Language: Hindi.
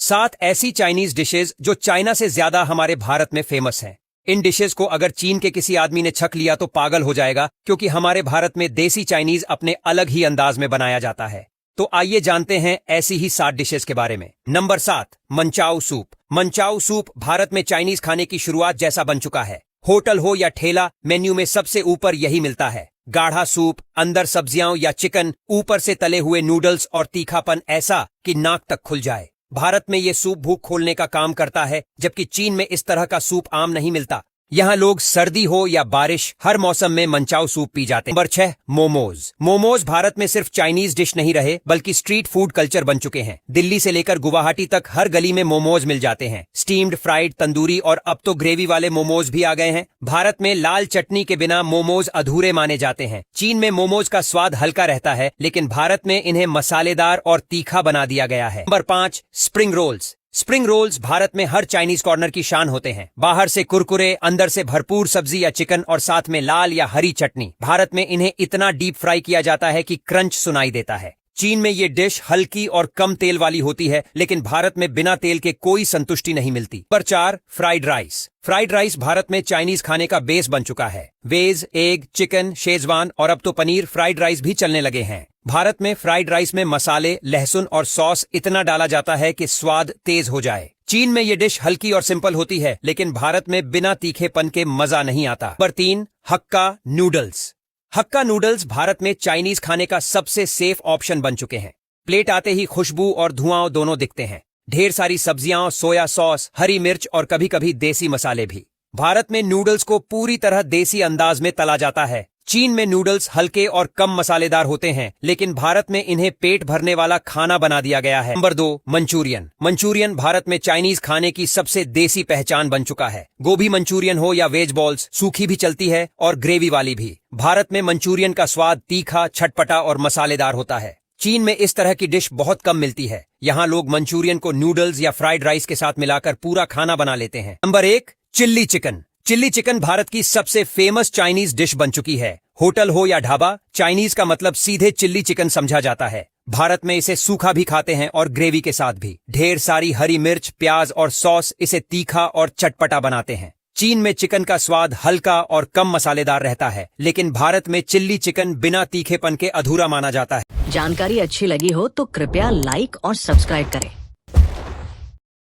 7 ऐसी चाइनीज डिशेज जो चाइना से ज्यादा हमारे भारत में फेमस हैं। इन डिशेज को अगर चीन के किसी आदमी ने छक लिया तो पागल हो जाएगा, क्योंकि हमारे भारत में देसी चाइनीज अपने अलग ही अंदाज में बनाया जाता है। तो आइए जानते हैं ऐसी ही 7 डिशेज के बारे में। Number 7, manchow soup. Manchow soup Bharat में चाइनीज खाने की शुरुआत जैसा बन चुका है। होटल हो या ठेला, मेन्यू में सबसे ऊपर यही मिलता है। गाढ़ा सूप, अंदर सब्जियां या चिकन, ऊपर से तले हुए नूडल्स और तीखापन ऐसा कि नाक तक खुल जाए। भारत में ये सूप भूख खोलने का काम करता है, जबकि चीन में इस तरह का सूप आम नहीं मिलता। यहाँ लोग सर्दी हो या बारिश, हर मौसम में मंचाओ सूप पी जाते हैं। नंबर 6, मोमोज। मोमोज भारत में सिर्फ चाइनीज डिश नहीं रहे, बल्कि स्ट्रीट फूड कल्चर बन चुके हैं। दिल्ली से लेकर गुवाहाटी तक हर गली में मोमोज मिल जाते हैं। स्टीम्ड, फ्राइड, तंदूरी और अब तो ग्रेवी वाले मोमोज भी आ गए हैं। भारत में लाल चटनी के बिना मोमोज अधूरे माने जाते हैं। चीन में मोमोज का स्वाद हल्का रहता है, लेकिन भारत में इन्हें मसालेदार और तीखा बना दिया गया है। Number 5, spring rolls. Spring rolls Bharat में हर चाइनीज कॉर्नर की शान होते हैं। बाहर से कुरकुरे, अंदर से भरपूर सब्जी या चिकन और साथ में लाल या हरी चटनी। भारत में इन्हें इतना डीप फ्राई किया जाता है कि क्रंच सुनाई देता है। चीन में ये डिश हल्की और कम तेल वाली होती है, लेकिन भारत में बिना तेल के कोई संतुष्टि नहीं मिलती। Number 4, fried rice. Fried rice Bharat में चाइनीज खाने का बेस बन चुका है। वेज, एग, चिकन, शेजवान और अब तो पनीर फ्राइड राइस भी चलने लगे हैं। भारत में फ्राइड राइस में मसाले, लहसुन और सॉस इतना डाला जाता है कि स्वाद तेज हो जाए। चीन में ये डिश हल्की और सिंपल होती है, लेकिन भारत में बिना तीखेपन के मजा नहीं आता। नंबर 3, हक्का नूडल्स। हक्का नूडल्स भारत में चाइनीज खाने का सबसे सेफ ऑप्शन बन चुके हैं। प्लेट आते ही खुशबू और धुआं दोनों दिखते हैं। ढेर सारी सब्जियां, सोया सॉस, हरी मिर्च और कभी कभी देसी मसाले भी। भारत में नूडल्स को पूरी तरह देसी अंदाज में तला जाता है। चीन में नूडल्स हल्के और कम मसालेदार होते हैं, लेकिन भारत में इन्हें पेट भरने वाला खाना बना दिया गया है। Number 2, Manchurian. मंचूरियन भारत में चाइनीज खाने की सबसे देसी पहचान बन चुका है। गोभी मंचूरियन हो या वेज बॉल्स, सूखी भी चलती है और ग्रेवी वाली भी। भारत में मंचूरियन का स्वाद तीखा, छटपटा और मसालेदार होता है। चीन में इस तरह की डिश बहुत कम मिलती है। यहाँ लोग मंचूरियन को नूडल्स या फ्राइड राइस के साथ मिलाकर पूरा खाना बना लेते हैं। Number 1, chilli chicken. Chilli chicken Bharat की सबसे फेमस चाइनीज डिश बन चुकी है। होटल हो या ढाबा, चाइनीज का मतलब सीधे चिल्ली चिकन समझा जाता है। भारत में इसे सूखा भी खाते हैं और ग्रेवी के साथ भी। ढेर सारी हरी मिर्च, प्याज और सॉस इसे तीखा और चटपटा बनाते हैं। चीन में चिकन का स्वाद हल्का और कम मसालेदार रहता है, लेकिन भारत में चिल्ली चिकन बिना तीखेपन के अधूरा माना जाता है। जानकारी अच्छी लगी हो तो कृपया लाइक और सब्सक्राइब करें।